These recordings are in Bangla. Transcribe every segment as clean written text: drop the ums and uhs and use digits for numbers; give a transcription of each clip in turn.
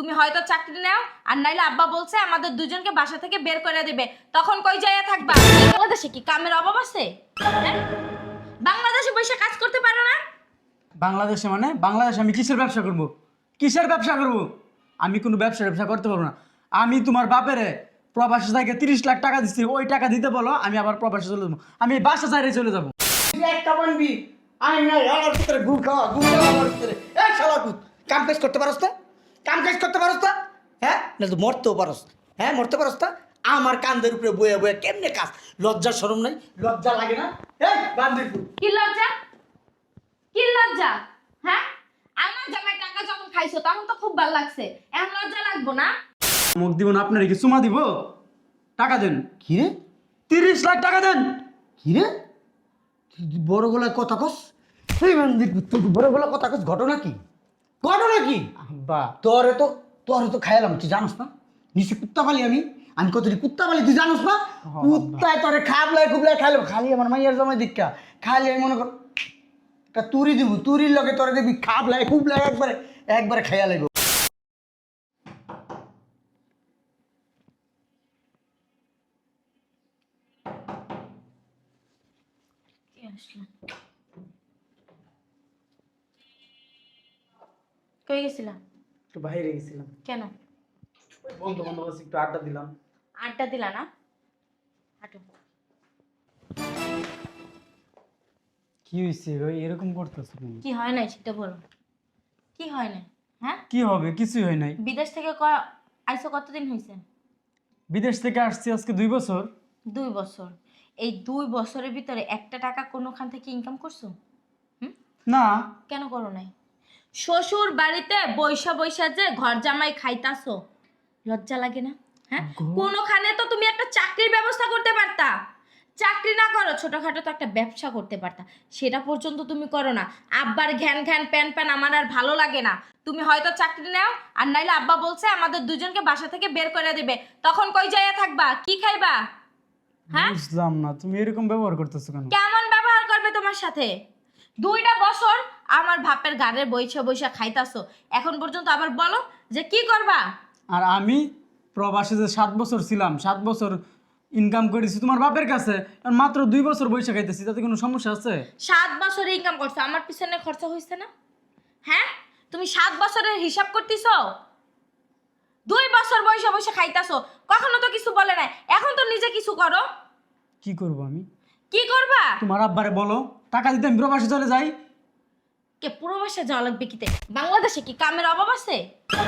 তুমি হয়তো চাকরি নাও, আর নাইলে আব্বা বলছে আমাদের দুজনকে বাসা থেকে বের করে দিবে, তখন কই যাইয়া থাকবা? বাংলাদেশে কি কামের অভাব আছে? হ্যাঁ? বাংলাদেশে বসে কাজ করতে পারো না? বাংলাদেশে মানে বাংলাদেশে আমি কিসের ব্যবসা করব? কিসের ব্যবসা করব? আমি কোনো ব্যবসা করতে পারবো না। আমি তোমার বাপেরে প্রবাসী থেকে 30 লাখ টাকা দিচ্ছি, ওই টাকা দিতে বলো, আমি আবার প্রবাসে চলে যাবো। আমি এই বাসা চাইরে চলে যাবো। একটা বানবি আই না আমার ভিতরে গু খাওয়া আমার ভিতরে এই শালা কুত কাম কাজ করতে পারস না? কাম কাজ করতে পারস না? হ্যাঁ না তো মরতেও পারস। হ্যাঁ মরতে পারস না? আমার কান্দের উপরে বয়ে বয়ে কেমনে কাজ? লজ্জা শরম নাই? লজ্জা লাগে না? এই বান্দির পুত কি লজ্জা? কি লজ্জা? হ্যাঁ, আমার জামাই টাকা যখন খাইছো তখন তো খুব ভালো লাগছে, এখন লজ্জা লাগবো না? মুখ দিব না আপনার, কি চুমা দিব? টাকা দেন, কি রে 30 লাখ টাকা দেন। কি রে তুই বড় গলায় কথা কস? এই বান্দির পুত তুই বড় গলায় কথা কস, ঘটনা কি? ঘটনা কি? আব্বা তোরে তো খাইলাম, তুই জানোস না? নিচে কুত্তা পালি আমি কতটি কুত্তা পালি তুই জানোস না? কুত্তায় তোরে খাবলায় খুবলায় খাইলাম, খালি আমার মাইয়ার জামাই দীক্ষা খালি আমি মনে কর তা তুরি দিব, তুরির লগে তোরে দেখবি খাবলায় খুবলায় একবারে একবারে খাইয়া লাগবে। কই গেছিলা? একটু বাইরে গেছিলাম, কেন? ওই বন্ধু বান্ধব আছে, একটু আড্ডা দিলাম। আড্ডা দিলা না? হাঁটো। কি হয়েছে ভাই, এরকম করতেছো তুমি? কি হয় নাই সেটা বলো। কি হয় নাই? হ্যাঁ, কি হবে? কিছুই হয় নাই। বিদেশ থেকে আইসো কতদিন হয়েছে? বিদেশ থেকে আসছি আজকে 2 বছর। 2 বছর। এই 2 বছরের ভিতরে একটা টাকা কোনোখান থেকে ইনকাম করছো? না, কেন করো নাই? শ্বশুর বাড়িতে বৈশা বৈশা যে ঘর জামাই খাইতাছো, লজ্জা লাগে না? হ্যাঁ, কোনোখানে তো তুমি একটা চাকরির ব্যবস্থা করতে পারতা। চাকরি না করো, ছোটখাটো তো একটা ব্যবসা করতে পারতা, সেটা পর্যন্ত তুমি করো না। আব্বার ঘ্যান ঘ্যান প্যান প্যান আমার আর ভালো লাগে না। তুমি হয়তো চাকরি নাও, আর নাইলে আব্বা বলছে আমাদের দুজনকে বাসা থেকে বের করে দিবে, তখন কই যাইয়া থাকবা? কি খাইবা? হ্যাঁ, বুঝলাম না তুমি এরকম ব্যবহার করতেছো কেন? কেমন ব্যবহার করবে তোমার সাথে? 2টা বছর আমার বাপের গাড়ে বইসা বইসা খাইতাছো, এখন পর্যন্ত আবার বলো যে কি করবা? আর আমি প্রবাসে যে 7 বছর ছিলাম, 7 বছর ইনকাম করেছি তোমার বাপের কাছে, আর মাত্র 2 বছর বসে খাইতেছি, তাতে কোনো সমস্যা আছে? 7 বছর ইনকাম করছো, আমার পিছনে খরচা হয়েছে না? হ্যাঁ, তুমি 7 বছরের হিসাব করতেছো? 2 বছর বইসা বইসা খাইতাছো, কখনো তো কিছু বলে নাই, এখন তো নিজে কিছু করো। কি করব আমি? কি করবা? তোমার আব্বারে বলো টাকা দিতে আমি প্রবাসে চলে যাই। কে প্রবাসে যাওয়া লাগবে কিতে? বাংলাদেশে কি কামের অভাব আছে?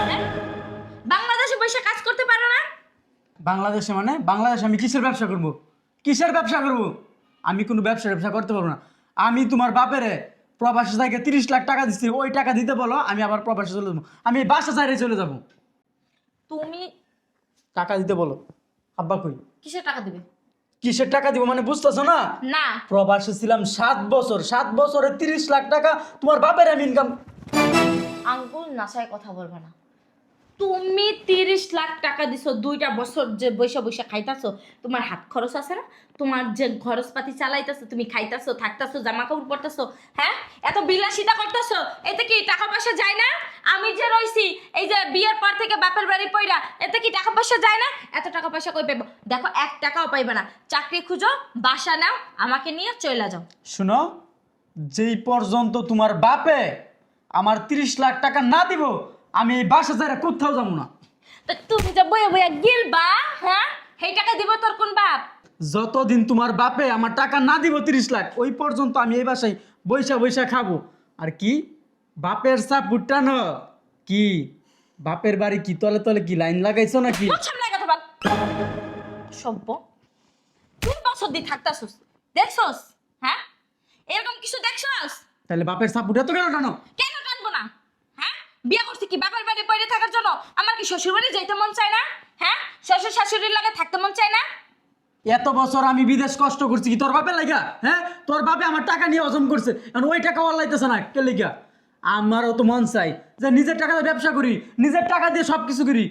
হ্যাঁ, বাংলাদেশে বসে কাজ করতে পারো না? বাংলাদেশে মানে বাংলাদেশে আমি কিসের ব্যবসা করব? কিসের ব্যবসা করব? আমি কোনো ব্যবসা করতে পারবো না। আমি তোমার বাপেরে প্রবাসী থেকে 30 লাখ টাকা দিচ্ছি, ওই টাকা দিতে বলো, আমি আবার প্রবাসে চলে যাবো। আমি এই বাসা চাইরে চলে যাব। তুমি টাকা দিতে বলো। আব্বা কই? কিসের টাকা দিবে? কিসের টাকা দিব মানে বুঝতেছো না? না, প্রবাসে ছিলাম 7 বছর, 7 বছরে 30 লাখ টাকা তোমার বাপের আমি ইনকাম। আঙ্গুল নাসায় কথা বলবে না। তুমি 30 লাখ টাকা দিছো, 2টা বছর যে বৈশা বৈশা খাইতাছো, তোমার হাত খরচ আছে না? তোমার যে খরচপাতি চালাইতাছো, তুমি খাইতাছো থাকতাছো জামা কাপড় পরতাছো, হ্যাঁ, এত বিলাসিতা করতেছো, এতে কি টাকা পয়সা যায় না? আমি যে রইছি এই যে বিয়ের পর থেকে বাপের বাড়ি পয়রা, এতে কি টাকা পয়সা যায় না? এত টাকা পয়সা কই পাইবো? দেখো 1 টাকাও পাইবে না। চাকরি খুঁজো, বাসা নাও, আমাকে নিয়ে চলে যাও। শুনো, যেই পর্যন্ত তোমার বাপে আমার 30 লাখ টাকা না দিব, আমি এই বাসা ছাড়া কোথাও যাবো না। তো তুমি যে বইয়া বইয়া গিলবা, হ্যাঁ, সেই টাকা দিব তোর কোন বাপ? যতদিন তোমার বাপে আমার টাকা না দিব 30 লাখ, ওই পর্যন্ত আমি এই বাসায় বৈশা বৈশা খাবো। আর কি বাপের সাপুরটা না, কি বাপের বাড়ি কি তলে তলে কি লাইন লাগাইছো নাকি? তোর সামনে কথা বল। সভ্য, 2 বছর দিয়ে থাকতাছস, দেখছস? হ্যাঁ, এরকম কিছু দেখছস? তাহলে বাপের সাপুরটা তো কেন টানো? কেন টানবো না? হ্যাঁ, বিয়ে করছি কি বাপের বাড়ি পড়ে থাকার জন্য? আমার কি শ্বশুর বাড়ি যাইতে মন চায় না? হ্যাঁ, শ্বশুর শাশুড়ির লাগে থাকতে মন চায় না? এত বছর আমি বিদেশ কষ্ট করছি কি তোর বাপে লাগা? হ্যাঁ, তোর বাপে আমার টাকা নিয়ে হজম করছে, এখন ওই টাকা ওর লাইতেছে না কে লিগা? আমারও তো মন চাই যে নিজের টাকা দিয়ে ব্যবসা করি, নিজের টাকা দিয়ে সব কিছু করি,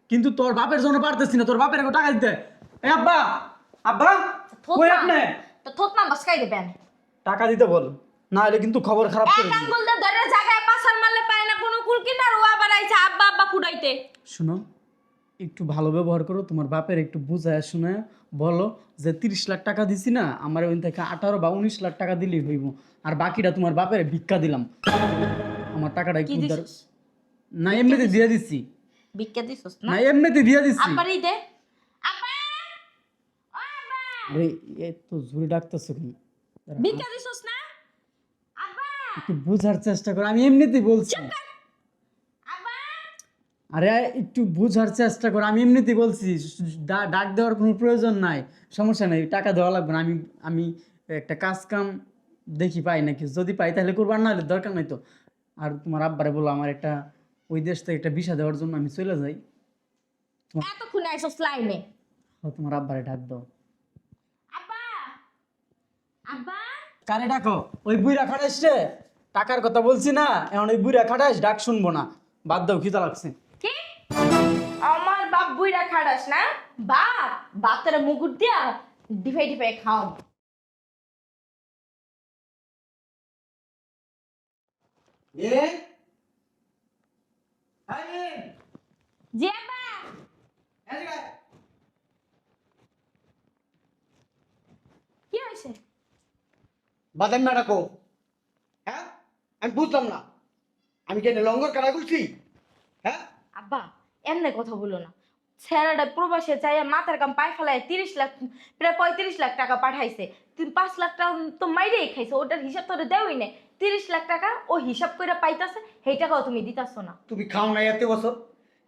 কিন্তু তোর বাপের জন্য পারতেছি না তোর বাপের এখন টাকা দিতে। এ আব্বা, আব্বা কই আপনি? তো থোত না বাসকাই দেবেন। টাকা দিতে বল, না হলে কিন্তু খবর খারাপ করে এক দিবি। আঙ্গুল দিয়ে ধরে জায়গায় পাছার মারলে পায় না কোনো কুল কিনার ও আবার আইছে আব্বা আব্বা ফুটাইতে। শুনো, একটু ভালো ব্যবহার করো, তোমার বাপের একটু বুঝায় শুনে বলো যে 30 লাখ টাকা দিছি না, আমার ওই থেকে 18 বা 19 লাখ টাকা দিলেই হইব, আর বাকিটা তোমার বাপের ভিক্ষা দিলাম। আমার টাকাটা কি একটু দিছিস? না এমনিতে দিয়ে দিচ্ছি, ভিক্ষা দিছস না? না এমনিতে দিয়ে দিচ্ছি। আব্বারই দে। আব্বা! ও আব্বা! আরে এ তো জোরে ডাকতেছো কি? ভিক্ষা দিছস না? আব্বা! একটু বুঝার চেষ্টা করো, আমি এমনিতেই বলছি। আব্বা! আরে একটু বুঝার চেষ্টা করো, আমি এমনিতেই বলছি, ডাক দেওয়ার কোনো প্রয়োজন নাই, সমস্যা নাই, টাকা দেওয়া লাগবে না। আমি আমি একটা কাজ কাম দেখি পাই নাকি, যদি পাই তাহলে করবো, আর না হলে দরকার নাই তো। আর তোমার আব্বারে বলো আমার একটা ওই দেশ থেকে একটা ভিসা দেওয়ার জন্য আমি চলে যাই। এতক্ষণ আইছস লাইনে। তোমার আব্বারে ডাক দাও। আব্বা! আব্বা! কারে ডাকো? ওই বুইরা খাটাইস রে, টাকার কথা বলছি না, এখন ওই বুইরা খাটাইস, ডাক শুনবো না, বাদ দাও, খিদা লাগছে। কি? আমার বাপ বুইরা খাড়াস না? বাপ বাতের মুকুট দিয়া ডিফাই ডিফাই খাও। এ আরে জি আব্বা! এদিকে আয়। কি হয়েছে? বাদাম না ডাকো। হ্যাঁ, আমি বুঝলাম না, আমি কেন লঙ্গর কাটা করছি? হ্যাঁ, আব্বা এমনি কথা বলো না। ছেলেটা প্রবাসে চাইয়া মাথার কাম পায়ে ফেলায় 30 লাখ প্রায় 35 লাখ টাকা পাঠাইছে। তুমি 5 লাখ টাকা তো মাইরেই খাইছো, ওটার হিসাব তোরে দেওই নাই। 30 লাখ টাকা ও হিসাব করে পাইতাছে, সেই টাকাও তুমি দিতাছো না। তুমি খাও নাই এত বছর।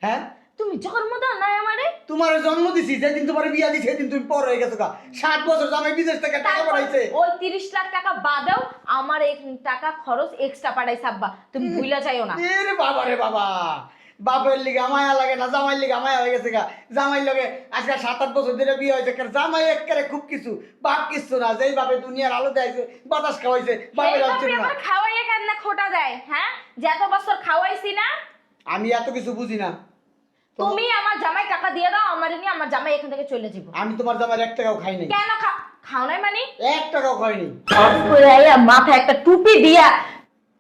হ্যাঁ, তুমি জন্ম দাও নাই আমারে। তোমার জন্ম দিছি, যেদিন তোমার বিয়া দিছি সেদিন তুমি পর হয়ে গেছো গা। 60 বছর জামাই বিদেশ থেকে টাকা তারপর পাঠাইছে। ওই 30 লাখ টাকা বাদেও আমার এই টাকা খরচ এক্সট্রা পাঠাইছে আব্বা, তুমি ভুইলা যাইও না। এ রে বাবা রে বাবা, বাপের লিগা মায়া লাগে না, জামাইয়ের লিগা মায়া হয়ে গেছে গা। জামাইয়ের লগে আজকে 7-8 বছর ধরে বিয়ে হয়েছে, কারণ জামাই একেবারে খুব কিছু, বাপ কিছু না। যেই বাপে দুনিয়ার আলো দেয়ছে, বাতাস খাওয়াইছে, বাপের এই হচ্ছে বাপরে না। আমার খাওয়াইয়া কান্না খোটা দেয়, হ্যাঁ? যে এত বছর খাওয়াইছি না। আমি এত কিছু বুঝি না। তুমি আমার জামাই টাকা দিয়ে দাও, আমারে নিয়ে আমার জামাই এখান থেকে চলে যাবো। আমি তোমার জামাইয়ের 1 টাকাও খাই নাই। কেন খাও নাই মানে? 1 টাকাও খাইনি। মাথায় একটা টুপি দিয়া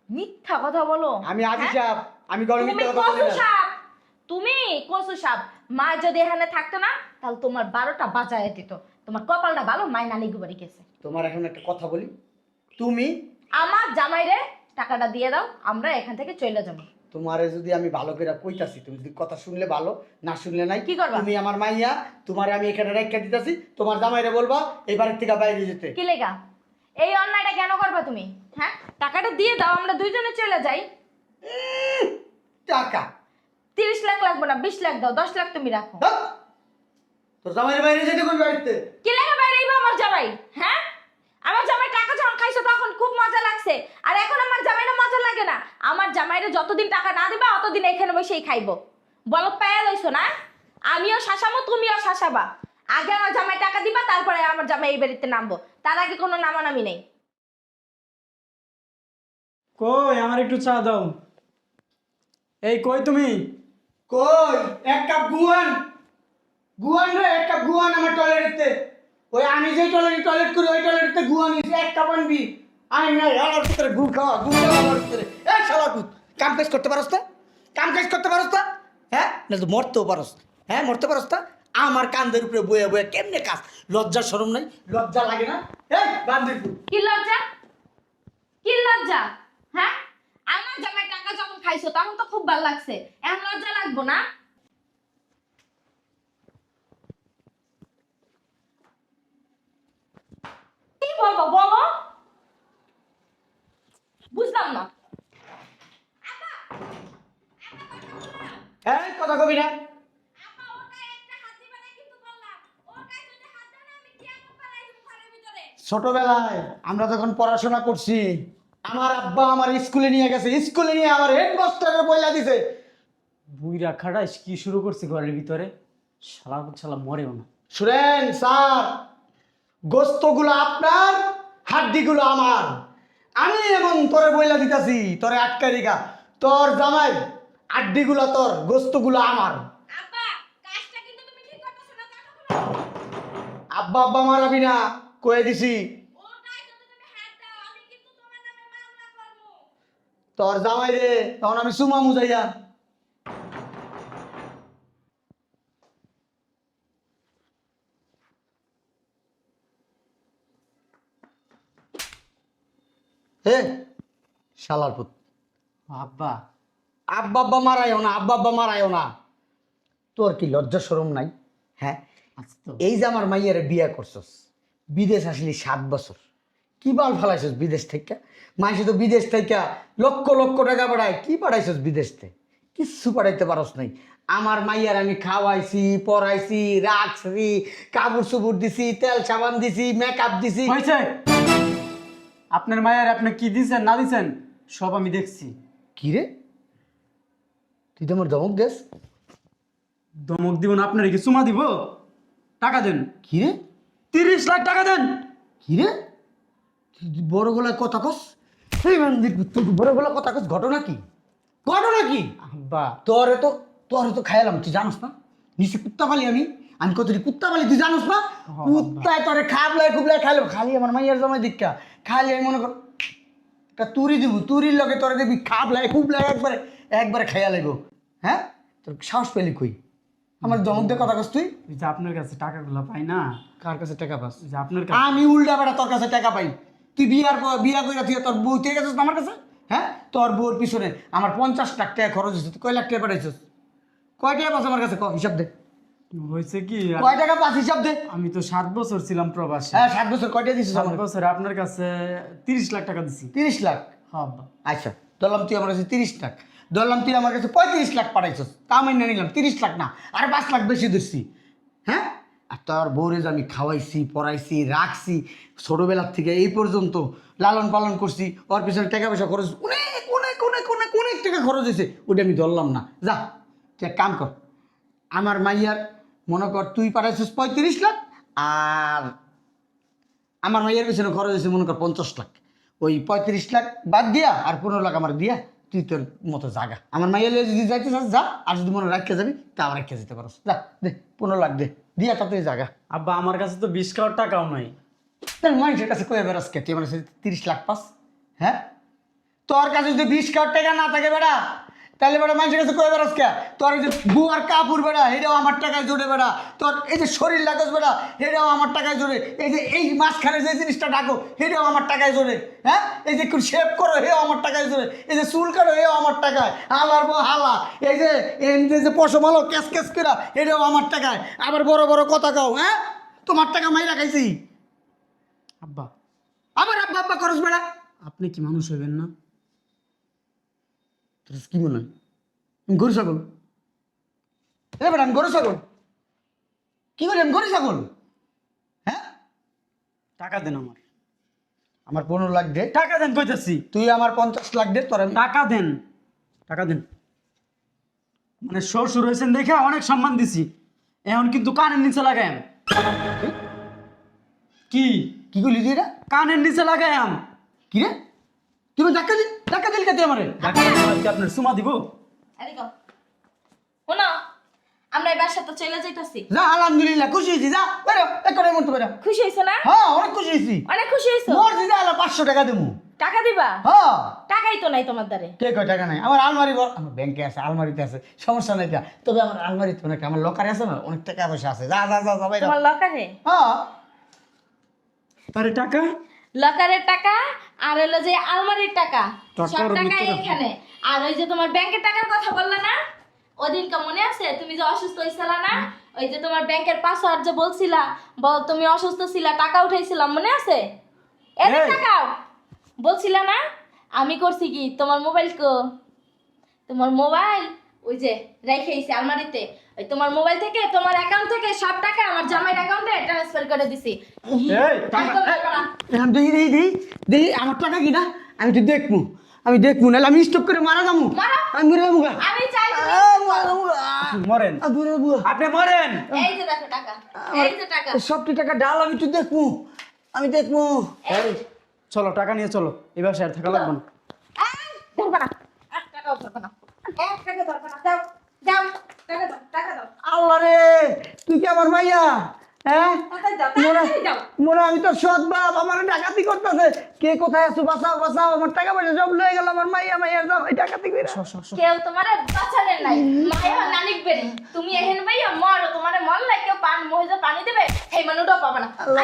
মিথ্যা কথা বলো। আমি আদি হ্যাঁ? সাহেব, আমি গরম তুমি মিথ্যা কথা বলি কসু না। সাপ, তুমি কসু সাপ। মা যদি এখানে থাকতো না তাহলে তোমার 12টা বাজায় দিত। তোমার কপালটা ভালো, মাই নানি গুবারি গেছে। তোমার এখন একটা কথা বলি, তুমি আমার জামাইরে টাকাটা দিয়ে দাও, আমরা এখান থেকে চলে যাবো। তোমারে যদি আমি ভালো করে কইতাছি, তুমি যদি কথা শুনলে ভালো, না শুনলে নাই। কি করবা? তুমি আমার মাইয়া, তোমারে আমি এখানে রেখে দিতেছি, তোমার জামাইরে বলবা এই বাড়ির থেকে বাইরে যেতে। কি লেগা এই অন্যায়টা কেন করবা তুমি? হ্যাঁ, টাকাটা দিয়ে দাও, আমরা দুইজনে চলে যাই। টাকা 30 লাখ লাগবে না, 20 লাখ দাও, 10 লাখ তুমি রাখো। ধ্যাৎ, তোর জামাইরে বাইরে যেতে কই বাড়িতে? কি লেগা বাইরে আমার জামাই? হ্যাঁ, আমার জামাই টাকা যখন খাইছো তখন খুব মজা লাগছে, আর এখন আমার জামাইরা মজা লাগে না। আমার জামাইরে যতদিন টাকা না দিবা অতদিন এখানে বসেই খাইবো। বলো পায়া লইছো না? আমিও শাসামো, তুমিও শাসাবা। আগে আমার জামাই টাকা দিবা, তারপরে আমার জামাই এই বাড়িতে নামবো, তার আগে কোনো নামানামি নেই। কই আমার একটু চা দাও। এই কই তুমি? কই এক কাপ গুয়ান, গুয়ান রে, এক কাপ গুয়ান আমার টয়লেটে। ওই আমি যে টয়লেট করি ওই টয়লেটে গুয়ান নিছি, এক কাপ আনবি। আই না আলার ভিতরে গু খাওয়া, গু খাওয়া আলার ভিতরে। এই শালা কুত, কাম কাজ করতে পারছ না? কাম কাজ করতে পারছ না? হ্যাঁ, না তো মরতেও পারছ। হ্যাঁ, মরতে পারছ না? আমার কান্দের উপরে বয়ে বয়ে কেমনে কাজ? লজ্জা শরম নাই? লজ্জা লাগে না? এই বান্দিরপুর, কি লজ্জা? কি লজ্জা? হ্যাঁ, আমার জামাই টাকা যখন খাইছো তখন তো খুব ভালো লাগছে, এখন লজ্জা লাগবো না? কি বলবো বলো? বুঝলাম না। হ্যাঁ কথা কবি না। আপা ওটা একটা হাত দিবা না কিন্তু বললাম, ওটা যদি হাত দেন আমি কি আপু পালাই দিব ঘরের ভিতরে। ছোটবেলায় আমরা যখন পড়াশোনা করছি, আমার আব্বা আমার স্কুলে নিয়ে গেছে, স্কুলে নিয়ে আমার হেডমাস্টারের বইলা দিছে। বুইরা খাটাইস কি শুরু করছে ঘরের ভিতরে, শালা শালা মরেও না। শুনেন স্যার, গোস্তগুলো আপনার, হাড্ডিগুলো আমার। আমি এমন তোরে বইলা দিতাছি, তোরে আটকা রেখা, তোর জামাই হাড্ডিগুলো তোর, গোস্তগুলো আমার। আপা কাজটা কিন্তু তুমি ঠিক করতেছ না, কাটো। আব্বা আব্বা মারাবি না, কয়ে দিছি। ওটাই যদি তুমি হাত দাও আমি কিন্তু তোমার নামে মামলা করব। তোর জামাই রে তখন আমি সুমা মুজাইয়া হে শালার পুত আব্বা আব্বা আব্বা মারাইও না, আব্বা আব্বা মারাইও না। তোর কি লজ্জা শরম নাই? হ্যাঁ, আচ্ছা তো এই যে আমার মাইয়ারে বিয়া করছস, বিদেশ আসলি 7 বছর, কি বাল ফেলাইছস বিদেশ থেকে? মাইসে তো বিদেশ থেকে লক্ষ লক্ষ টাকা পাঠায়, কি পাঠাইছস বিদেশ থেকে? কিচ্ছু পাঠাইতে পারস নাই। আমার মাইয়ার আমি খাওয়াইছি, পড়াইছি, রাখছি, কাপড় চুপড় দিছি, তেল সাবান দিছি, মেকআপ দিছি। হয়েছে। আপনার মায়ের আপনি কি দিছেন না দিছেন সব আমি দেখছি। কি রে, তুই তো আমার ধমক দেস? ধমক দিব না, আপনার কি চুমা দিব? টাকা দেন। কি রে 30 লাখ টাকা দেন। কি রে, তুই বড় গলায় কথা কস? এই বান্দির পুত, তুই বড় গলায় কথা কস, ঘটনা কি? ঘটনা কি? আব্বা তোরে তো খাইলাম, তুই জানোস না? নিচে কুত্তা পালি আমি কতটি কুত্তা পালি তুই জানোস না? বাবা। কুত্তায় তোরে খাবলাই খুবলাই খাইলাম, খালি আমার মাইয়ার জামাই দীক্ষা, খালি আমি মনে কর একটা তুরি দিব, তুরির লগে তোরে দেখবি খাবলাই খুবলাই একবারে খাইয়া লাগব। হ্যাঁ, তোর সাহস পেলি কই? আমার দমক দিয়ে কথা কস তুই? ওই যে আপনার কাছে টাকাগুলো পাই না, কার কাছে টাকা পাস? ওই যে আপনার কাছে। আমি উল্টা বেড়া তোর কাছে টাকা পাই। তুই বিয়া করে তুই তোর বউ থেকে গেছিস আমার কাছে? হ্যাঁ, তোর বউর পিছনে আমার 50 লাখ টাকা খরচ হয়েছে, তুই কয় লাখ টাকা পাঠাইছিস? কয় টাকা পাস আমার কাছে? হিসাব দে। হয়েছে কি, কয় টাকা পাস হিসাব দে। আমি তো 7 বছর ছিলাম প্রবাসী। হ্যাঁ, 7 বছর কয় টাকা দিছিস 7 আমার? বছর আপনার কাছে 30 লাখ টাকা দিছি। 30 লাখ? হ্যাঁ আব্বা। আচ্ছা, ধরলাম তুই আমার কাছে 30 লাখ, ধরলাম তুই আমার কাছে 35 লাখ পাঠাইছিস, তা আমি নিয়ে নিলাম 30 লাখ না, আর 5 লাখ বেশি ধরছি। হ্যাঁ, আর তোর বউরে যে আমি খাওয়াইছি, পড়াইছি, রাখছি, ছোটবেলার থেকে এই পর্যন্ত লালন পালন করছি, ওর পিছনে টাকা পয়সা খরচ অনেক অনেক অনেক অনেক অনেক টাকা খরচ হয়েছে, ওটা আমি ধরলাম না। যা, তুই এক কাম কর, আমার মাইয়ার মনে কর তুই পাঠাইছিস 35 লাখ, আর আমার মাইয়ার পিছনে খরচ হয়েছে মনে কর 50 লাখ। ওই 35 লাখ বাদ দিয়া আর 15 লাখ আমার দিয়া তুই তোর মতো জাগা। আমার মাইয়ার লিয়ে যদি যাইতে চাস যা, আর যদি মনে রাখতে যাবি তা আবার রাখতে যেতে পারস। যা দে, 15 লাখ দে, দিয়া তা তুই জাগা। আব্বা আমার কাছে তো 20 কাউর টাকাও নাই। তার মানুষের কাছে কয়ে বেড়াস কে? তুই আমার কাছে 30 লাখ পাস? হ্যাঁ, তোর কাছে যদি 20 কাউর টাকা না থাকে বেড়া, তাহলে বেড়া মানুষের কাছে কয়ে বেড়াস কে? তোর এই যে বুয়ার কাপড় বেড়া, এটাও আমার টাকায় জোরে বেড়া, তোর এই যে শরীর লাগস বেড়া, এটাও আমার টাকায় জোরে, এই যে এই মাঝখানে যে জিনিসটা ডাকো এটাও আমার টাকায় জোরে, হ্যাঁ, এই যে শেভ করো এও আমার টাকায় জোরে, এই যে চুল কাটো এও আমার টাকায়, হালার বউ হালা, এই যে পশম আলো ক্যাস ক্যাস করা এটাও আমার টাকায়, আবার বড় বড় কথা কাও। হ্যাঁ, তোমার টাকা মাইরা খাইছি, আব্বা আবার আব্বা আব্বা করস বেড়া। আপনি কি মানুষ হইবেন না? তোর কি মনে হয় আমি গরু ছাগল? এবার আমি গরু ছাগল? কি করি আমি গরু ছাগল? হ্যাঁ, টাকা দেন আমার। আমার 15 লাখ দে। টাকা দেন কইতাছি। তুই আমার 50 লাখ দে, তোর আমি টাকা দেন, টাকা দেন। মানে শ্বশুর হয়েছেন দেখে অনেক সম্মান দিছি, এখন কিন্তু কানের নিচে লাগাইম। কি কি করলি তুই এটা? কানের নিচে লাগাইম? কি রে, তুমি ধাক্কা দিল কে তুই আমারে? আপনার সুমা দিব? এদিকে শোনো, আমরা এই বাসা তো চলে যাইতাছি। যা, আলহামদুলিল্লাহ, খুশি হয়েছি, যা বেরো, এক্ষণে মরতে বেরো। খুশি হইছো না? হ্যাঁ, অনেক খুশি হয়েছি। অনেক খুশি হইছো? মরছি, যা, 500 টাকা দেবো। টাকা দিবা? হ্যাঁ, টাকাই তো নাই তোমার দ্বারে। কে কয় টাকা নাই? আমার আলমারি আমার ব্যাংকে আছে, আলমারিতে আছে, সমস্যা নাই। তবে আমার আলমারিতে অনেক, আমার লকারে আছে না, অনেক টাকা পয়সা আছে। যা যা যা যা বাইরে। তোমার লকারে? হ্যাঁ, আরে টাকা লকারের টাকা আর হলো যে আলমারির টাকা, টাকার সব টাকা ভিতরে- এখানে। আর ওই যে তোমার ব্যাংকের টাকার কথা বললা না, ওদিনকে মনে আছে তুমি যে অসুস্থ হইছিলা না, ওই যে তোমার ব্যাংকের পাসওয়ার্ড যে বলছিলা, তুমি অসুস্থ ছিলা, টাকা উঠাইছিলাম মনে আছে? এত এই। টাকাও বলছিলা না? আমি করছি কি, তোমার মোবাইল তোমার মোবাইল ওই যে রেখেইছি আলমারিতে, ওই তোমার মোবাইল থেকে তোমার অ্যাকাউন্ট থেকে সব টাকা আমার জামাইয়ের অ্যাকাউন্টে ট্রান্সফার করে দিছি। এই টাকা একদম পারবা না। আমি দেখি আমার টাকা কি না, আমি তো দেখবো, নাহলে আমি স্টপ করে মারা যাবো। মারো। আমি মরে যাবো গা। আমি চাই তুমি- মরেন, মরে যাবো। আপনি মরেন। এই যে দেখো টাকা, এই যে টাকা, সবটি টাকা ডাল, আমি তো দেখবো, এই চলো টাকা নিয়ে চলো, এবার স্যার থাকা লাগবে না। ধরবা না, এক টাকাও ধরবা না, এক টাকা ধরবা না, যাও যাও, টাকা দাও, টাকা দাও। আল্লাহ রে, তুই কি আমার মাইয়া? হ্যাঁ তাড়াতাড়ি দাও, মোরা তাড়াতাড়ি দাও। মোরা আমি তো সৎ বাপ, আমার ডাকাতি করতেছে। কে কোথায় আছো? বাঁচাও বাঁচাও, আমার টাকা পয়সা সব লয়ে গেল, আমার মাইয়ার দাও এই ডাকাতি করে। কেউ তোমার বাঁচানের নাই, মায়া নানিক বেরি তুমি এহেন ভাইয়া মরো, তোমার মরলাই কেউ মহিলা পানি দেবে সেই মানুষটাও পাবে না। আল্লাহ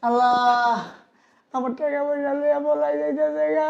আল্লাহ, আমার টাকা পয়সা লইয়া বলাই যাইতেছে গা।